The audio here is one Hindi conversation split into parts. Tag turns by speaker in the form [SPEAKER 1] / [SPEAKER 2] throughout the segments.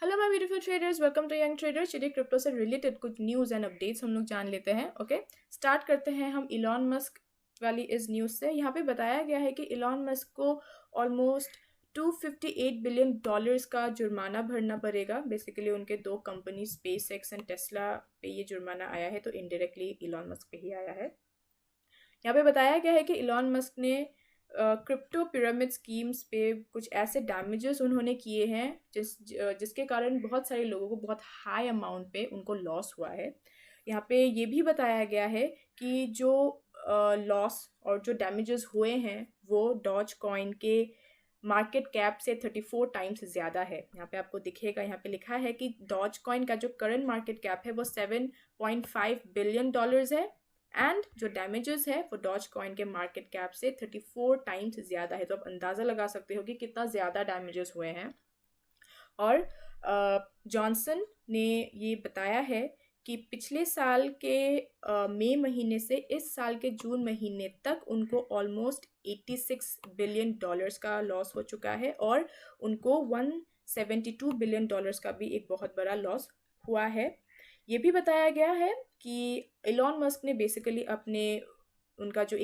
[SPEAKER 1] Hello my beautiful traders, welcome to young traders. चलिए क्रिप्टो से रिलेटेड कुछ न्यूज़ एंड अपडेट्स हम लोग जान लेते हैं। ओके, स्टार्ट करते हैं हम इलॉन मस्क वाली इस न्यूज़ से। यहाँ पे बताया गया है कि इलॉन मस्क को ऑलमोस्ट $258 बिलियन का जुर्माना भरना पड़ेगा। बेसिकली उनके दो company space x and Tesla पे ये जुर्माना आया है, तो इनडायरेक्टली इलॉन मस्क पे ही आया है। यहाँ पे बताया गया है कि इलॉन मस्क ने क्रिप्टो पिरामिड स्कीम्स पे कुछ ऐसे डैमेजेस उन्होंने किए हैं जिसके कारण बहुत सारे लोगों को बहुत हाई अमाउंट पे उनको लॉस हुआ है। यहाँ पे ये भी बताया गया है कि जो लॉस और जो डैमेजेस हुए हैं वो डॉज कॉइन के मार्केट कैप से 34 टाइम्स ज़्यादा है। यहाँ पे आपको दिखेगा, यहाँ पे लिखा है कि डॉज कॉइन का जो करंट मार्केट कैप है वो $7.5 बिलियन है एंड जो डैमेजेस है वो डॉज कॉइन के मार्केट कैप से 34 टाइम्स ज़्यादा है। तो आप अंदाज़ा लगा सकते हो कि कितना ज़्यादा डैमेजेस हुए हैं। और जॉनसन ने ये बताया है कि पिछले साल के मई महीने से इस साल के जून महीने तक उनको ऑलमोस्ट $86 बिलियन का लॉस हो चुका है और उनको $172 बिलियन का भी एक बहुत बड़ा लॉस हुआ है। ये भी बताया गया है कि इलॉन मस्क ने बेसिकली अपने उनका जो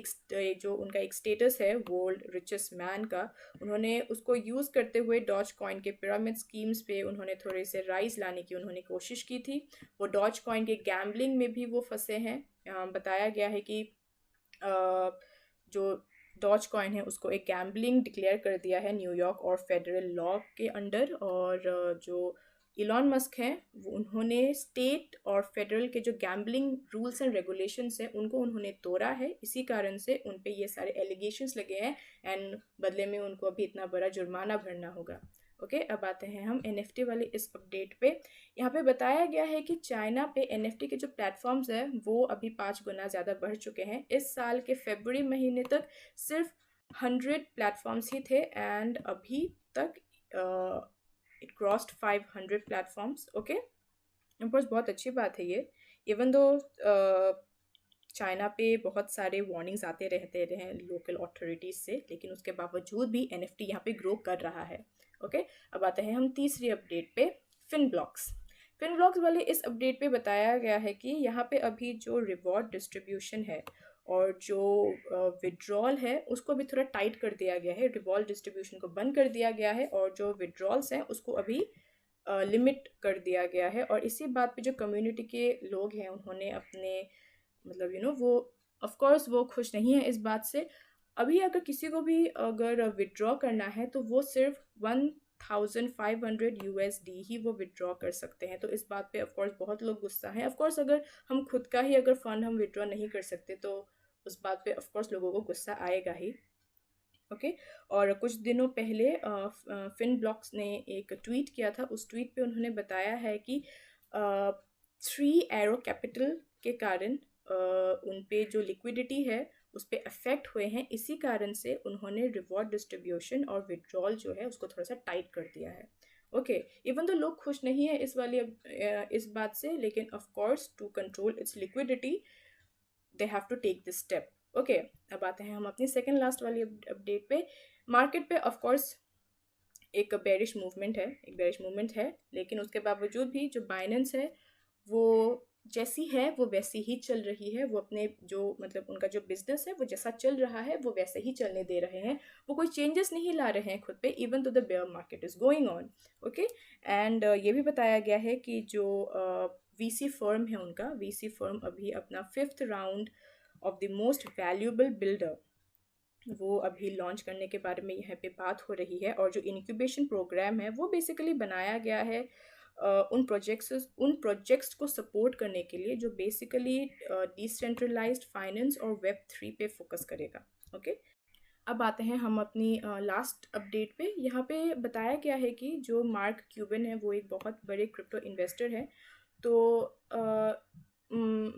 [SPEAKER 1] उनका एक स्टेटस है वर्ल्ड रिचेस्ट मैन का, उन्होंने उसको यूज़ करते हुए डॉज कॉइन के पिरामिड स्कीम्स पे उन्होंने थोड़े से राइज लाने की उन्होंने कोशिश की थी। वो डॉज कॉइन के गैम्बलिंग में भी वो फंसे हैं। बताया गया है कि जो डॉज कॉइन है उसको एक गैम्बलिंग डिक्लेयर कर दिया है न्यूयॉर्क और फेडरल लॉ के अंडर। और जो इलॉन मस्क हैं वो उन्होंने स्टेट और फेडरल के जो गैम्बलिंग रूल्स एंड रेगुलेशंस हैं उनको उन्होंने तोड़ा है। इसी कारण से उन पे ये सारे एलिगेशंस लगे हैं एंड बदले में उनको अभी इतना बड़ा जुर्माना भरना होगा। ओके, अब आते हैं हम एनएफटी वाले इस अपडेट पे। यहाँ पे बताया गया है कि चाइना पे एनएफटी के जो प्लेटफॉर्म्स हैं वो अभी 5 गुना ज़्यादा बढ़ चुके हैं। इस साल के फरवरी महीने तक सिर्फ 100 प्लेटफॉर्म्स ही थे एंड अभी तक it crossed 500 platforms. Okay, of course बहुत अच्छी बात है ये। इवन दो चाइना पे बहुत सारे वार्निंग्स आते रहते रहे लोकल अथॉरिटीज़ से, लेकिन उसके बावजूद भी एनएफटी यहाँ पे ग्रो कर रहा है। ओके, अब आते हैं हम तीसरी अपडेट पे, फिनब्लॉक्स वाले इस अपडेट पे बताया गया है कि यहाँ पे अभी जो रिवॉर्ड डिस्ट्रीब्यूशन है और जो विड्रॉल है उसको अभी थोड़ा टाइट कर दिया गया है। रिवॉर्ड डिस्ट्रीब्यूशन को बंद कर दिया गया है और जो विड्रॉल्स हैं उसको अभी लिमिट कर दिया गया है। और इसी बात पे जो कम्युनिटी के लोग हैं उन्होंने अपने मतलब वो ऑफ कोर्स वो खुश नहीं है इस बात से। अभी अगर किसी को भी अगर विड्रॉ करना है तो वो सिर्फ 1500 USD ही वो विड्रॉ कर सकते हैं। तो इस बात पे ऑफ कोर्स बहुत लोग गुस्सा हैं। ऑफ कोर्स अगर हम खुद का ही अगर फंड हम विड्रॉ नहीं कर सकते तो उस बात पे ऑफ कोर्स लोगों को गुस्सा आएगा ही। ओके, और कुछ दिनों पहले फिनब्लॉक्स ने एक ट्वीट किया था। उस ट्वीट पे उन्होंने बताया है कि 3 एरो कैपिटल के कारण उन पे जो लिक्विडिटी है उस पर अफेक्ट हुए हैं। इसी कारण से उन्होंने रिवॉर्ड डिस्ट्रीब्यूशन और विड्रॉल जो है उसको थोड़ा सा टाइट कर दिया है। ओके, इवन तो लोग खुश नहीं है इस बात से, लेकिन of course to control its liquidity they have to take this step. Okay, अब आते हैं हम अपनी सेकेंड लास्ट वाली अपडेट पे। मार्केट पे ऑफ कोर्स एक बेरिश मूवमेंट है, लेकिन उसके बावजूद भी जो बाइनेंस है वो जैसी है वो वैसी ही चल रही है। वो अपने जो मतलब उनका जो बिजनेस है वो जैसा चल रहा है वो वैसे ही चलने दे रहे हैं। वो कोई चेंजेस नहीं ला रहे हैं खुद पे, even though the bear market is going on. Okay, and ये भी बताया गया है कि जो वीसी फर्म है उनका वीसी फर्म अभी अपना 5th round of the most valuable builder वो अभी लॉन्च करने के बारे में यहाँ पे बात हो रही है। और जो इनक्यूबेशन प्रोग्राम है वो बेसिकली बनाया गया है उन प्रोजेक्ट्स को सपोर्ट करने के लिए जो बेसिकली डिसेंट्रलाइज्ड फाइनेंस और वेब 3 पे फोकस करेगा। ओके, अब आते हैं हम अपनी लास्ट अपडेट पे। यहाँ पे बताया गया है कि जो मार्क क्यूबन है वो एक बहुत बड़े क्रिप्टो इन्वेस्टर है। तो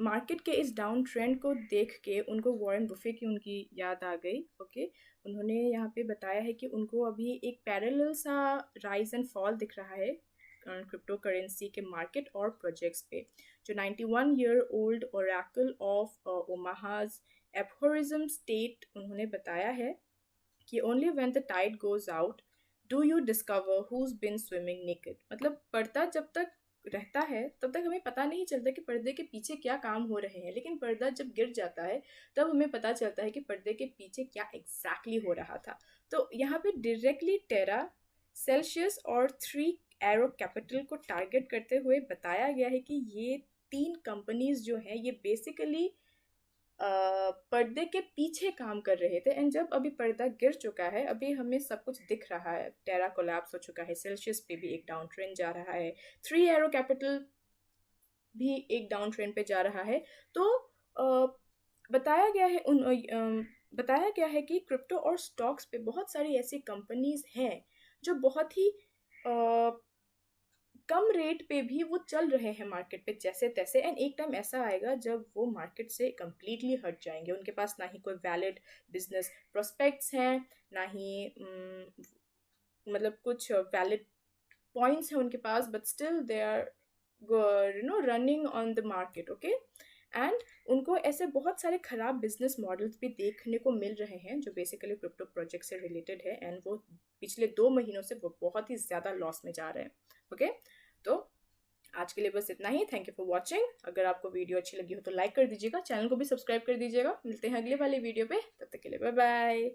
[SPEAKER 1] मार्केट के इस डाउन ट्रेंड को देख के उनको वॉरेन बुफे की उनकी याद आ गई। ओके, उन्होंने यहाँ पे बताया है कि उनको अभी एक पैरेलल सा राइज एंड फॉल दिख रहा है क्रिप्टो करेंसी के मार्केट और प्रोजेक्ट्स पे। जो 91 year old oracle of Omaha's aphorism state, उन्होंने बताया है कि only when the tide goes out do you discover who's been swimming naked, मतलब पर्दा जब तक रहता है तब तक हमें पता नहीं चलता कि पर्दे के पीछे क्या काम हो रहे हैं, लेकिन पर्दा जब गिर जाता है तब हमें पता चलता है कि पर्दे के पीछे क्या एग्जैक्टली हो रहा था। तो यहाँ पे डायरेक्टली टेरा, सेल्सियस और 3 एरो कैपिटल को टारगेट करते हुए बताया गया है कि ये 3 कंपनीज जो हैं ये बेसिकली पर्दे के पीछे काम कर रहे थे। एंड जब अभी पर्दा गिर चुका है, अभी हमें सब कुछ दिख रहा है, टेरा कोलैप्स हो चुका है, सेल्सियस पे भी एक डाउन ट्रेंड जा रहा है, 3 एरो कैपिटल भी एक डाउन ट्रेंड पे जा रहा है। तो बताया गया है बताया गया है कि क्रिप्टो और स्टॉक्स पे बहुत सारी ऐसी कंपनीज हैं जो बहुत ही कम रेट पे भी वो चल रहे हैं मार्केट पे जैसे तैसे। एंड एक टाइम ऐसा आएगा जब वो मार्केट से कम्प्लीटली हट जाएंगे, उनके पास ना ही कोई वैलिड बिजनेस प्रोस्पेक्ट्स हैं, ना ही मतलब कुछ वैलिड पॉइंट्स हैं उनके पास, but still they are running on the market. Okay, and उनको ऐसे बहुत सारे ख़राब बिजनेस मॉडल्स भी देखने को मिल रहे हैं जो बेसिकली क्रिप्टो प्रोजेक्ट से रिलेटेड है, एंड वो पिछले 2 महीनों से वो बहुत ही ज़्यादा लॉस में जा रहे हैं। ओके, तो आज के लिए बस इतना ही। Thank you for watching. अगर आपको वीडियो अच्छी लगी हो तो लाइक कर दीजिएगा, चैनल को भी सब्सक्राइब कर दीजिएगा। मिलते हैं अगले वाले वीडियो पे, तब तक के लिए बाय बाय।